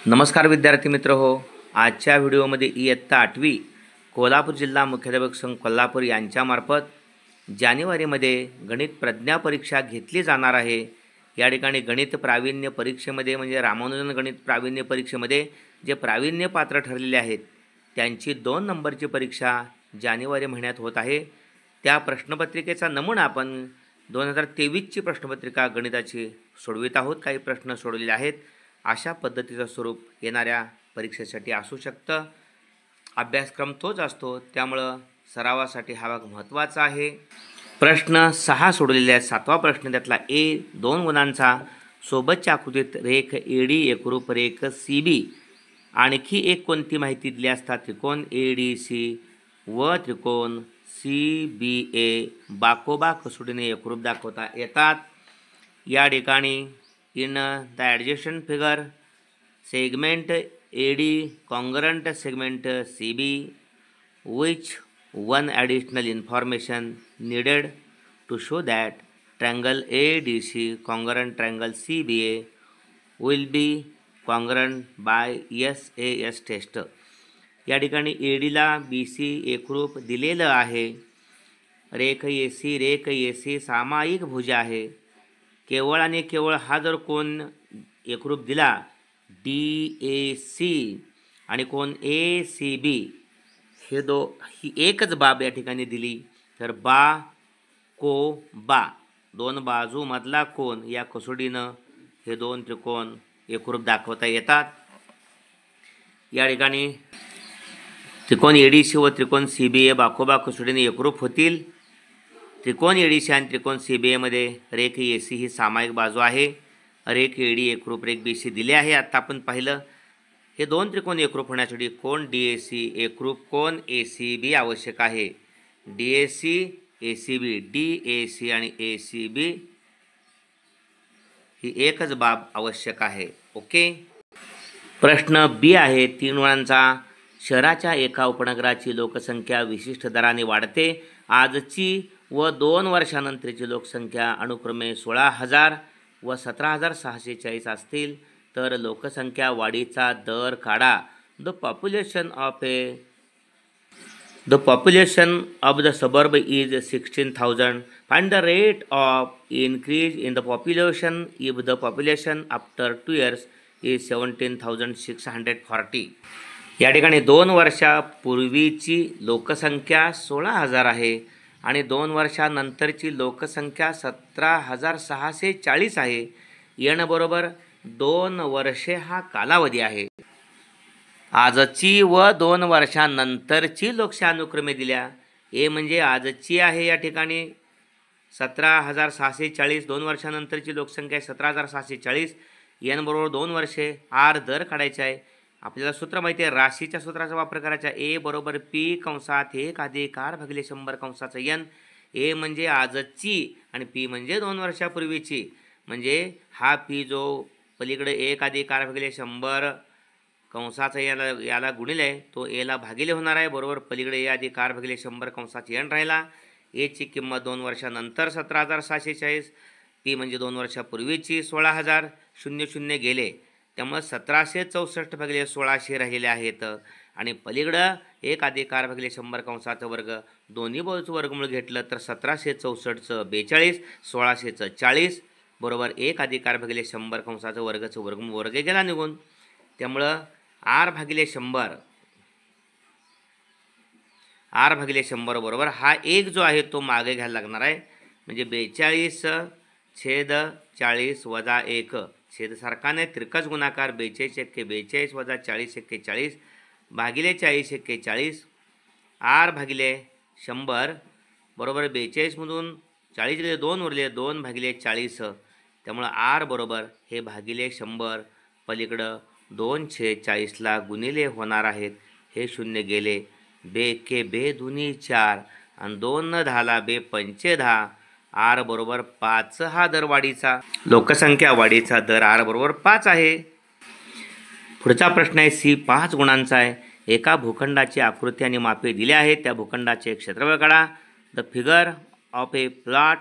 नमस्कार विद्यार्थी मित्र हो. आजच्या व्हिडिओमध्ये इयत्ता 8वी कोल्हापूर जिल्हा मुख्याध्यापक संघ कोल्हापूर यांच्यामार्फत जानेवारीमध्ये गणित प्रज्ञा परीक्षा घेतली जाणार आहे. या ठिकाणी गणित प्रावीण्य परीक्षेमध्ये म्हणजे रामानुजन गणित प्रावीण्य परीक्षेमध्ये जे प्रावीण्य पात्र ठरलेले आहेत त्यांची 2 नंबरची परीक्षा जानेवारी महिन्यात होत आहे. त्या प्रश्नपत्रिकेचा नमुना आपण 2023ची प्रश्नपत्रिका गणिताची सोडवित आहोत. काही प्रश्न सोडवलेले आहेत. अशा पद्धतीचं स्वरूप येणाऱ्या परीक्षेसाठी असू शकतं. अभ्यासक्रम तोच असतो, त्यामुळं सरावासाठी हा भाग महत्त्वाचा आहे. प्रश्न 6 सोडवलेले आहेत. 7वा प्रश्न त्यातला ए 2 गुणांचा सोबतच्या आकृतीत रेख एडी एकरूप रेख सी बी आणखी एक कोणती माहिती दिली असता त्रिकोण ए डी सी व त्रिकोण सी बी ए बाकोबा कसोटीने एकरूप दाखवता येतात. या ठिकाणी in the adjacent figure segment AD congruent segment CB, which one additional information needed to show that triangle ADC congruent triangle CBA will be congruent by SAS test. या ठिकाणी ADला BC एकरूप दिलेलं आहे. रेख AC सामायिक भुज आहे. केवळ आणि केवळ हा जर कोण एकरूप दिला DAC आणि कोण ACB ही एकच बाब या ठिकाणी दिली तर बा 2 बाजूमधला कोण या कसोटीनं हे 2 त्रिकोण एकरूप दाखवता येतात. या ठिकाणी त्रिकोण ADC व त्रिकोण CBA बाकोबा कसोटीने एकरूप होतील. त्रिकोण ADC आणि त्रिकोण CBA मध्ये रेख AC ही सामायिक बाजू आहे. रेख AD एकरूप रेख BC दिले आहे. आता आपण पाहिलं हे 2 त्रिकोण एकरूप होण्यासाठी कोण DAC एकरूप कोण ACB आवश्यक आहे. DAC ACB DAC आणि ACB ही एकच बाब आवश्यक आहे. ओके. प्रश्न बी आहे 3 गुणांचा शहराच्या एका उपनगराची लोकसंख्या विशिष्ट दराने वाढते. आजची व 2 वर्षानंतरची लोकसंख्या अनुक्रमे 16,000 व 17,640 असतील तर लोकसंख्या वाढीचा दर काढा. The population of the suburb is 16,000. Find the rate of increase in the population if the population after 2 years is 17,640. या ठिकाणी 2 वर्षापूर्वीची लोकसंख्या 16,000 आहे आणि 2 वर्षानंतरची लोकसंख्या 17,640 आहे. n बरोबर 2 वर्षे हा कालावधी आहे. आजची व 2 वर्षानंतरची लोकसंख्या अनुक्रमे दिल्या. ए म्हणजे आजची आहे या ठिकाणी 17,640. 2 वर्षानंतरची लोकसंख्या 17,640. n बरोबर 2 वर्षे. आर दर काढायचा आहे. आपल्याला सूत्र माहिती आहे. राशीच्या सूत्राचा वापर करायचा. ए बरोबर P कंसात 1 अधिक R भागिले 100 कंसाचं n. ए म्हणजे आजची आणि P म्हणजे 2 वर्षापूर्वीची. म्हणजे हा P जो पलीकडे 1 अधिक R भागिले 100 कंसाचा याला गुणिले तो एला भागिले होणार आहे. बरोबर पलीकडे A अधिक R भागिले 100 कंसाचा n राहिला. एची किंमत 2 वर्षानंतर 17,640. P म्हणजे 2 वर्षापूर्वीची 16,000. 0 गेले त्यामुळे 1764 भागिले 1600 राहिलेले आहेत. आणि पलीकडं 1 अधिक R भागिले 100 कंसाचा वर्ग दोन्ही बाजूचं वर्गमूळ घेतलं तर 1764चं 42 1600चं 40 बरोबर 1 अधिक R भागिले 100 कंसाचं वर्गाचं वर्गमूळ वर्ग गेला निघून. त्यामुळं R भागिले 100 बरोबर हा 1 जो आहे तो मागे घ्यायला लागणार आहे. म्हणजे 42/40 वजा 1 छेद सारखा नाही तिरकस गुणाकार 42 एक्के 42 वजा 40 एक्के 40 भागिले 40 एक्के 40 R भागिले 100 बरोबर 42 मधून 40 गेले 2 उरले 2 भागिले 40. त्यामुळे R बरोबर हे भागिले 100 पलीकडं 2/40ला गुणिले होणार आहेत. हे 0 गेले. बे एक्के बे दुनी 4 आणि 2 न 10ला बे पंचे 10. R बरोबर 5 हा दर वाढीचा लोकसंख्या वाढीचा दर R बरोबर 5 आहे. पुढचा प्रश्न आहे C 5 गुणांचा आहे. एका भूखंडाची आकृती आणि मापे दिली आहेत. त्या भूखंडाचे क्षेत्रफळ काढा. The figure of a plot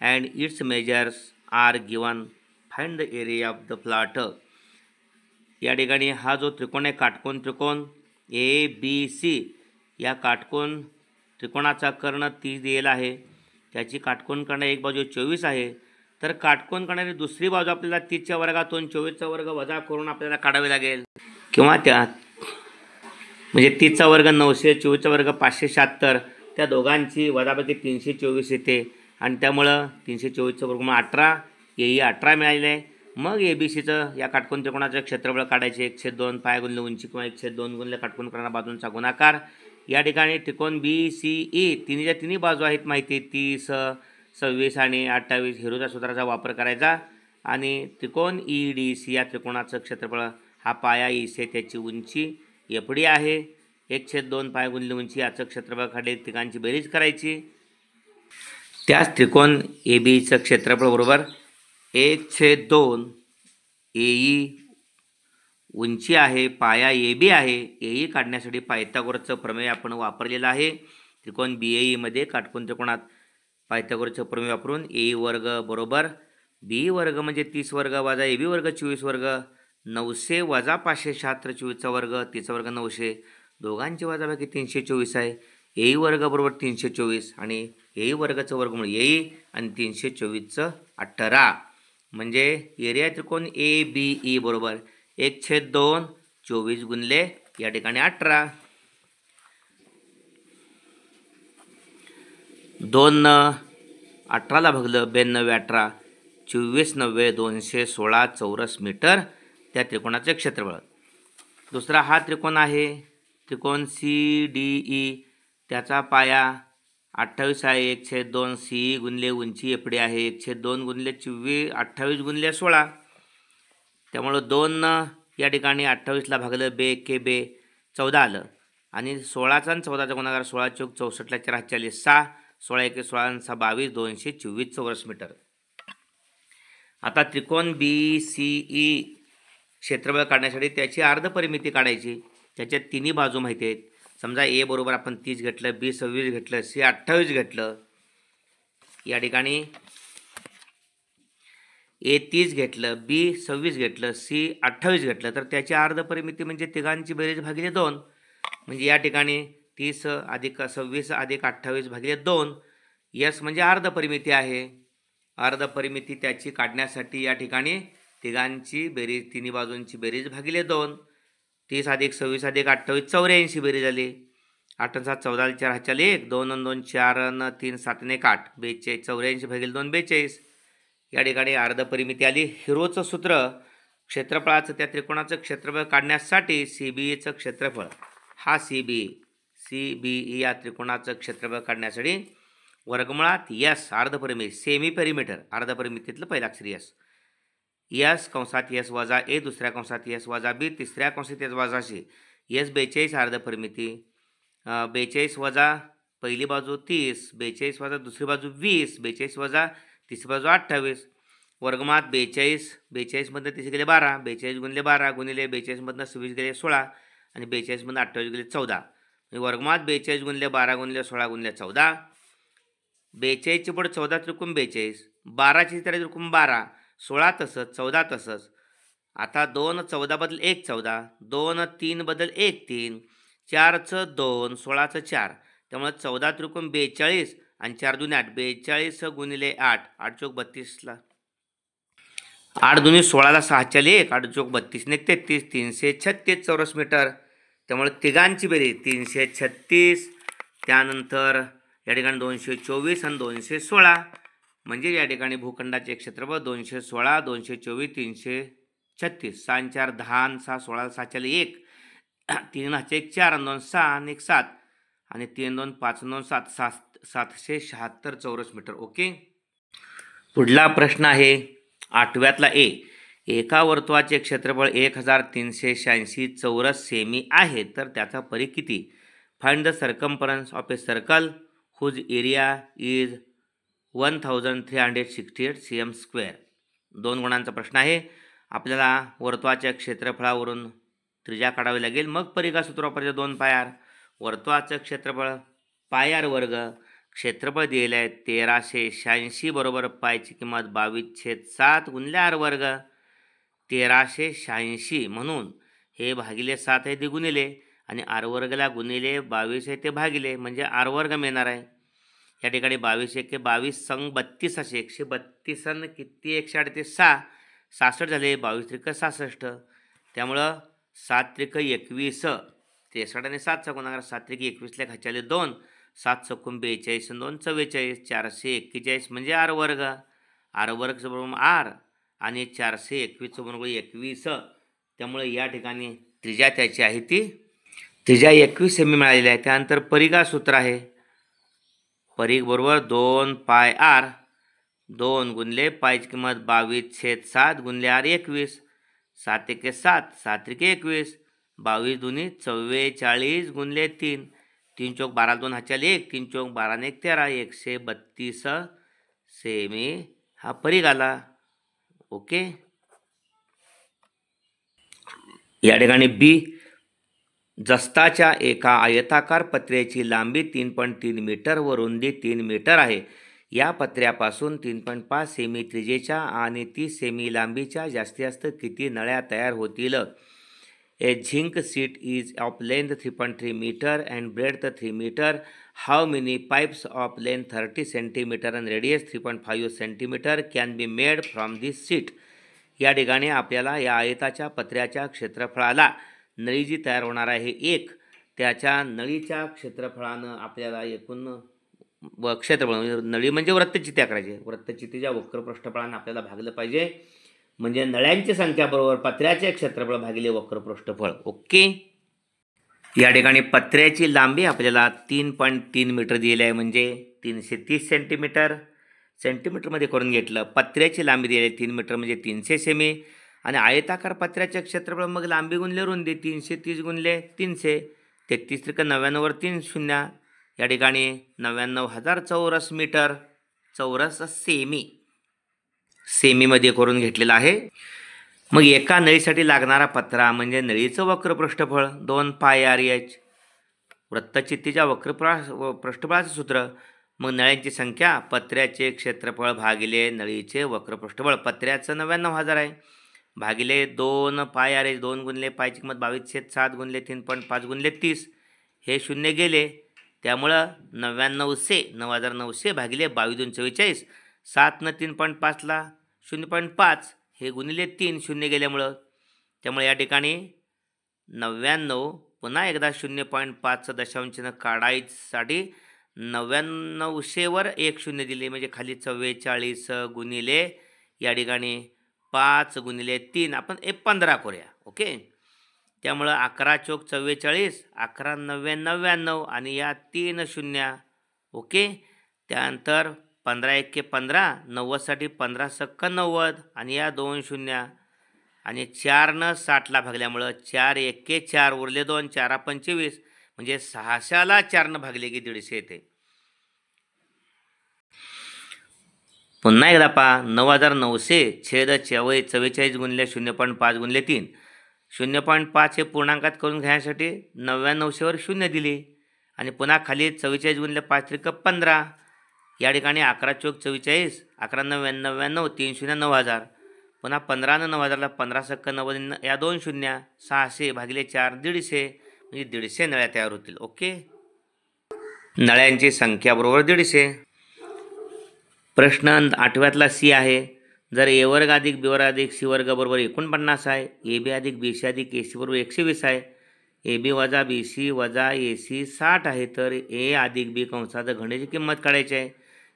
and its measures are given. Find the area of the plot. या ठिकाणी हा जो त्रिकोण आहे काटकोन त्रिकोण ABC, या काटकोन त्रिकोणाचा कर्ण 30 दिलेला आहे. त्याची काटकोन कर्ण एक बाजू 24 आहे. तर काटकोन करणारी दुसरी बाजू आपल्याला 30च्या वर्गातून 24चा वर्ग वजा करून आपल्याला काढावी लागेल, किंवा त्या म्हणजे 30चा वर्ग 900, 24चा वर्ग 576, त्या दोघांची वजाबाकी 324 येते आणि त्यामुळं 324चं वर्गमूळ 18, येई 18 मिळालेलं आहे. मग ABCचं या काटकोन त्रिकोणाचं क्षेत्रफळ काढायचे 1/2 पाय गुणिले उंची किंवा 1/2 गुणिले काटकोन करणाऱ्या बाजूंचा गुणाकार. या ठिकाणी त्रिकोण BCE तिन्हीच्या तिन्ही बाजू आहेत माहिती, 30, 26 आणि 28 हिरोच्या सूत्राचा वापर करायचा. आणि त्रिकोण EDC या त्रिकोणाचं क्षेत्रफळ हा पाया EC, त्याची उंची FD आहे. 1/2 पाय गुणिले उंची याचं क्षेत्रफळ काढले, तिघांची बेरीज करायची. त्याच त्रिकोण ABचं क्षेत्रफळ बरोबर 1/2 AE उंची आहे, पाया AB आहे. AE काढण्यासाठी पायथागोरसचं प्रमेय आपण वापरलेलं आहे. त्रिकोण BAE मध्ये काटकोन त्रिकोणात पायथागोरसचं प्रमेय वापरून AE वर्ग बरोबर BE वर्ग म्हणजे 30 वर्ग वजा AB वर्ग 24 वर्ग, 900 वजा 576 24चा वर्ग, 30चा वर्ग 900, दोघांची वजाबाकी 324 आहे. AE वर्ग बरोबर 324 आणि AE वर्गाचं वर्गमूळ AE आणि 324चं 18. म्हणजे एरिया त्रिकोण ABE बरोबर 1/2 24 गुणिले या ठिकाणी 18. 2 18ला भागलं 92 18, 24 90 216 चौरस मीटर त्या त्रिकोणाचे क्षेत्रफळ. दुसरा हा त्रिकोण आहे त्रिकोण CDE, त्याचा पाया 28 आहे. 1/2 CE गुणिले उंची FD आहे. 1/2 गुणिले 24 28 गुणिले 16, त्यामुळं 2 या ठिकाणी 28ला भागलं 2 एके 2 14 आलं आणि 16चा आणि 14चा गुणाकार 16 चौक 64ला 4 40 6, 16 एके 16 आणि 6 22 224 चौरस मीटर. आता त्रिकोण BCE क्षेत्रफळ काढण्यासाठी त्याची अर्धपरिमिती काढायची. त्याच्यात तिन्ही बाजू माहिती आहेत. समजा A बरोबर आपण 30 घेतलं, B 26 घेतलं, C 28 घेतलं. या ठिकाणी A 30 घेतलं, B 26 घेतलं, C 28 घेतलं, तर त्याची अर्धपरिमिती म्हणजे तिघांची बेरीज भागिले 2. म्हणजे या ठिकाणी 30 अधिक 26 अधिक 28 भागिले 2, यस म्हणजे अर्धपरिमिती आहे. अर्धपरिमिती त्याची काढण्यासाठी या ठिकाणी तिघांची बेरीज, तिन्ही बाजूंची बेरीज भागिले 2. 30 अधिक 26 अधिक 28 84 बेरीज आली. 8 7 14 4 4 1 2 2 4 3 7 1 8 42 84 भागिले 2 42. या ठिकाणी अर्धपरिमिती आली. हिरोचं सूत्र क्षेत्रफळाचं त्या त्रिकोणाचं क्षेत्रफळ काढण्यासाठी CBEचं क्षेत्रफळ हा CBE या त्रिकोणाचं क्षेत्रफळ काढण्यासाठी वर्गमुळात S अर्धपरिमिती सेमी पेरिमीटर, अर्धपरिमितीतलं पहिला अक्षर S, S कंसात S वजा A, दुसऱ्या कंसात S वजा B, तिसऱ्या कंसात S वजा C, S 42 अर्धपरिमिती, 42 वजा पहिली बाजू 30, 42 वजा दुसरी बाजू 20, 42 वजा तिसरी बाजू 28, वर्गमात 42, 42 मधनं 30 गेले 12, 42 गुणिले 12 गुणिले 42 मधनं 26 गेले 16 आणि 42 मधनं 28 गेले 14. वर्गमात 42 गुणिले 12 गुणिले 16 गुणिले 14, 42ची पुढे 14 त्रिकोण 42, 12ची तर त्रिकोण 12, 16 तसंच 14 तसंच. आता 2 14 बदल 1 14, 2 3 बदल 1 3, 4चं 2, 16चं 4, त्यामुळे 14 त्रिकोण 42 आणि 4 दुने 8, 42 गुणिले 8, 8 चौक 32ला 8 दुने 16ला 6 चाले 1, 8 चौक 32 ने 33, 336 चौरस मीटर. त्यामुळे तिघांची बेरीज 336, त्यानंतर या ठिकाणी 224 आणि 216, म्हणजे या ठिकाणी भूखंडाचे क्षेत्रफळ 216 224 336, 6 4 10 6 16 6 चाले 1, 3 1 4 आणि 2 6 आणि 1 7 आणि 3 2 5 2 7 776 चौरस मीटर. ओके. पुढला प्रश्न आहे 8व्यातला A. एका वर्तुळाचे क्षेत्रफळ 1386 चौरस सेमी आहे, तर त्याचा परिघ किती? Find the circumference of a circle whose area is 1368 cm². 2 गुणांचा प्रश्न आहे. आपल्याला वर्तुळाच्या क्षेत्रफळावरून त्रिज्या काढावी लागेल, मग परिघा सूत्र वापरायचं 2 पायार. वर्तुळाचं क्षेत्रफळ पायार वर्ग, क्षेत्रफळ दिलेलं आहे 1386 बरोबर पायची किंमत 22/7 गुणिले r वर्ग. 1386 म्हणून हे भागिले 7 आहे ते गुणिले आणि आर वर्गला गुणिले 22 आहे ते भागिले म्हणजे आर वर्ग मिळणार आहे. या ठिकाणी 22 एके 22 संग 32 असे 132 अन् किती 138 6 66 झाले. 22 त्रिक 66. त्यामुळं 7 त्रिक 21 63 आणि 7चा गुणाकार 7 त्रिक 21ला खाच्याले 2 7 चौकोन 42 आणि 2 44 441 म्हणजे आर वर्ग. आर वर्गचं बरोबर आर आणि 421चं बरोबर 21. त्यामुळे या ठिकाणी त्रिज्या त्याची आहे ती त्रिज्या 21 सेमी मिळालेली आहे. त्यानंतर परिघा सूत्र आहे. परिघ बरोबर 2 पाय आर 2 गुणले पायची किंमत 22/7 गुणले आर 21 7 एके 7 7 त्रिके 21 22 दुनी 44 गुणले 3 3 चौक 12 2 हाच्याले 1 3 चौक 12 1 13 132 सेमी हा परिघ आला. ओके. या ठिकाणी बी जस्ताच्या एका आयताकार पत्र्याची लांबी 3.3 मीटर व रुंदी 3 मीटर आहे. या पत्र्यापासून 3.5 सेमी त्रिज्येच्या आणि 30 सेमी लांबीच्या जास्तीत जास्त किती नळ्या तयार होतील? A zinc sheet is of length 3.3 metre and breadth 3 metre. How many pipes of length 30 centimetre and radius 3.5 centimetre can be made from this sheet. या ठिकाणी आपल्याला या आयताच्या पत्र्याच्या क्षेत्रफळाला नळी जी तयार होणार आहे एक त्याच्या नळीच्या क्षेत्रफळानं आपल्याला एकूण क्षेत्रफळ नळी म्हणजे वृत्तचित्त्या करायचे. वृत्तचित्तीच्या वक्र पृष्ठफळानं आपल्याला भागलं पाहिजे. म्हणजे नळ्यांची संख्या बरोबर पत्र्याचे क्षेत्रफळ भागिले वक्र पृष्ठफळ. ओके. या ठिकाणी पत्र्याची लांबी आपल्याला 3.3 मीटर दिली आहे म्हणजे 330 सेंटीमीटर. सेंटीमीटरमध्ये करून घेतलं. पत्र्याची लांबी दिली आहे 3 मीटर म्हणजे 300 सेमी आणि आयताकार पत्र्याचे क्षेत्रफळ मग लांबी गुणले रुंदी 330 गुणले 300 33 त्रिक 99 वर 3 शून्य. या ठिकाणी 99,000 चौरस मीटर चौरस सेमीमध्ये करून घेतलेला आहे. मग एका नळीसाठी लागणारा पत्रा म्हणजे नळीचं वक्र पृष्ठफळ 2 पाय आर एच. वृत्तचित्तीच्या वक्र पृष्ठफळाचं सूत्र मग नळ्यांची संख्या पत्र्याचे क्षेत्रफळ भागिले नळीचे वक्र पृष्ठफळ. पत्र्याचं 99,000 आहे भागिले 2 पाय आर एच 2 गुणले पायची किंमत 22/7 गुणले 3.5 गुणले 30 हे शून्य गेले. त्यामुळं 9,900 भागिले 22 44 7 न 3.5ला 0.5 हे गुणिले 3 शून्य गेल्यामुळं. त्यामुळे या ठिकाणी 99 पुन्हा एकदा 0.5 दशांशनं काढायसाठी 9,900 वर 1 शून्य दिले म्हणजे खाली 44 गुणिले या ठिकाणी 5 गुणिले 3 आपण 15 करूया. ओके. त्यामुळं 11 चौक 44 11 9 99 आणि या 3 शून्य. ओके. त्यानंतर 15 एके 15 90साठी 15 सक्क 90 आणि या 2 शून्य आणि 4 60ला भागल्यामुळं 4 एके 4 उरले 2 4 25 म्हणजे 600ला 4 भागले की 150 येते. पुन्हा एकदा पहा 9,900 छेद 44 गुणले 0.5 गुणले 3 0.5 हे पूर्णांकात करून घ्यायसाठी 9,900 वर शून्य दिली आणि पुन्हा खाली 44 गुणले 5 त्रिक 15. या ठिकाणी 11 चौक 44 11 9 99 3 शून्य 9,000 पुन्हा 15 न 9,000ला 15 सक्क 90 या 2 शून्य 600 भागिले 4 150 म्हणजे 150 नळ्या तयार होतील. ओके. नळ्यांची संख्या बरोबर 150. प्रश्न 8व्यातला सी आहे. जर ए वर्ग अधिक बी वर्ग अधिक सी वर्ग बरोबर 49 आहे. ए बी अधिक बी सी अधिक ए सी बरोबर 120 आहे. ए बी वजा बी सी वजा ए सी 60 आहे. तर ए अधिक बी कंसात घण्याची किंमत काढायची आहे.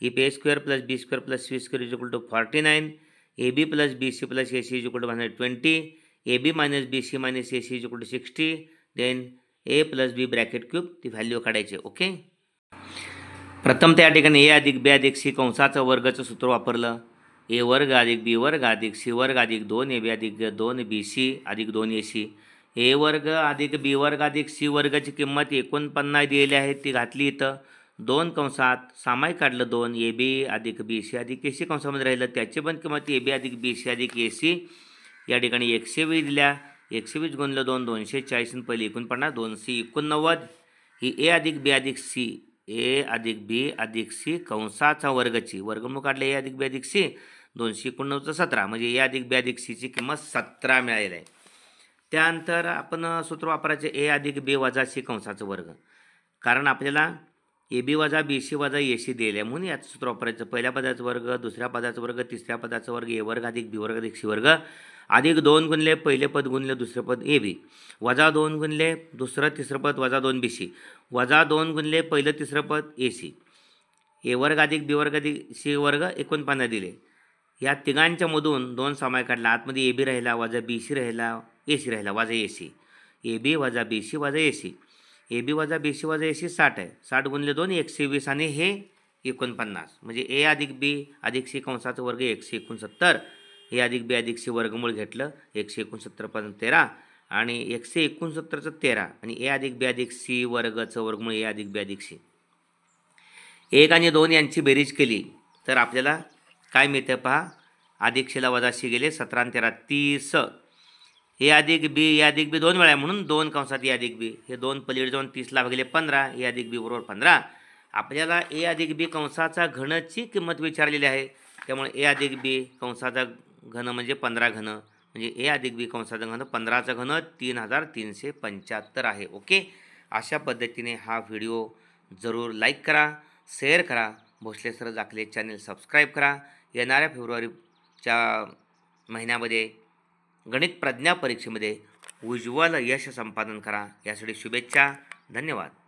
If a square plus b square plus c square is equal to 49 a b plus b c plus a c is equal to 120 a b minus b c minus a c is equal to 60 then a plus b bracket cube ती value काढायची. Okay. प्रथम त्या ठिकाणी ए अधिक बी अधिक C कंसाचं वर्गाचं सूत्र वापरलं. ए वर्ग अधिक बी वर्ग अधिक सी वर्ग अधिक 2 ए बी अधिक 2 बी सी अधिक 2 ए सी. ए वर्ग अधिक बी वर्ग अधिक सी वर्गाची किंमत 49 दिलेली आहे ती घातली इथं 2 कंसात सामायिक काढलं 2 ए बी अधिक बी सी अधिक ए सी कंसामध्ये राहिलं त्याची पण किंमत ए बी अधिक बी सी अधिक ए सी या ठिकाणी 120 दिल्या 120 गुणलं 2 240 पहिले 49 2 सी 89 ही ए अधिक बी अधिक सी ए अधिक बी अधिक सी कंसाचा वर्गची वर्गमूळ काढले ए अधिक बी अधिक सी 289 17 म्हणजे ए अधिक बी अधिक सीची किंमत 17 मिळालेली आहे. त्यानंतर आपण सूत्र वापरायचे ए अधिक बी वजा सी कंसाचा वर्ग. कारण आपल्याला ए बी वजा बी सी वजा ए सी दिले आहे, म्हणून याचं सूत्र वापरायचं. पहिल्या पदाचा वर्ग, दुसऱ्या पदाचा वर्ग, तिसऱ्या पदाचा वर्ग, ए वर्ग अधिक बी वर्ग अधिक सी वर्ग अधिक 2 गुणले पहिले पद गुणले दुसरे पद ए बी वजा 2 गुणले दुसरं तिसरं पद वजा 2 बी सी वजा 2 गुणले पहिलं तिसरं पद ए सी ए वर्ग अधिक बी वर्ग अधिक सी वर्ग 49 दिले. या तिघांच्या मधून 2 सामाय काढला. आतमध्ये ए बी राहिला वजा बी सी राहिला ए सी राहिला वजा ए सी. ए बी वजा बी सी वजा ए सी. ए बी वजा बी सी वजा ए सी 60 आहे. 60 गुणले 2 120 आणि हे 49 म्हणजे ए अधिक बी अधिक सी कंसाचा वर्ग 169. ए अधिक बी अधिक सी वर्गमूळ घेतलं 169 पण 13 आणि 169चं 13 आणि ए अधिक बी अधिक सी वर्गचं वर्गमूळ ए अधिक बी अधिक सी. 1 आणि 2 यांची बेरीज केली तर आपल्याला काय मिळतं पहा. अधिक सीला वजा सी गेले 17 आणि 13 30. ए अधिक बी 2 वेळा म्हणून 2 कंसात ए अधिक बी हे 2 पलीकडे जाऊन 30ला भागले 15 ए अधिक बी बरोबर 15. आपल्याला ए अधिक बी कंसाचा घनची किंमत विचारलेली आहे. त्यामुळे ए अधिक बी कंसाचा घन म्हणजे 15 घन म्हणजे ए अधिक बी कंसाचा घन 15चा घन 3375 आहे. ओके. अशा पद्धतीने हा व्हिडिओ जरूर लाईक करा, शेअर करा. भोसले सर जाकले चॅनल सबस्क्राईब करा. येणाऱ्या फेब्रुवारीच्या महिन्यामध्ये गणित प्रज्ञा परीक्षेमध्ये उज्ज्वल यश संपादन करा. यासाठी शुभेच्छा. धन्यवाद.